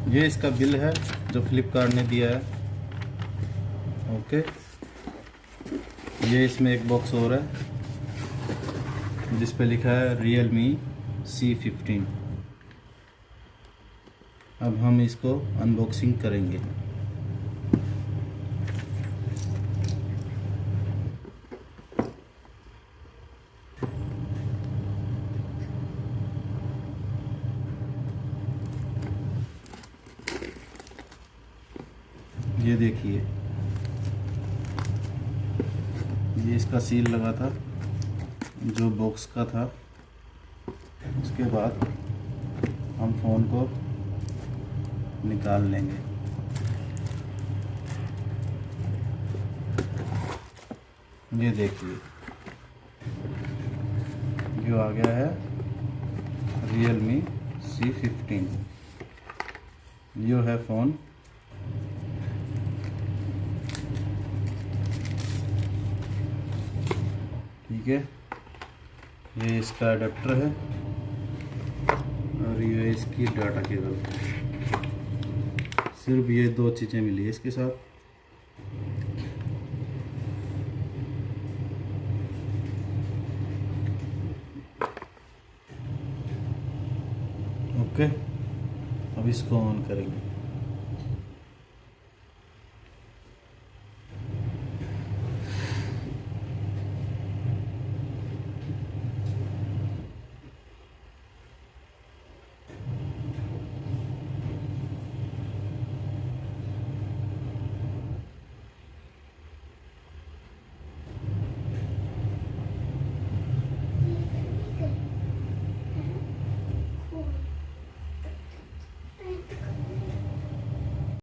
ये इसका बिल है जो फ्लिपकार्ट ने दिया है। ओके, ये इसमें एक बॉक्स और है जिस पे लिखा है Realme C15। अब हम इसको अनबॉक्सिंग करेंगे। ये देखिए, ये इसका सील लगा था जो बॉक्स का था। उसके बाद हम फ़ोन को निकाल लेंगे। ये देखिए, जो आ गया है Realme C15। यो है फ़ोन। ठीक है, ये इसका अडेप्टर है और ये इसकी डाटा केबल। सिर्फ ये दो चीज़ें मिली है इसके साथ। ओके, अब इसको ऑन करेंगे।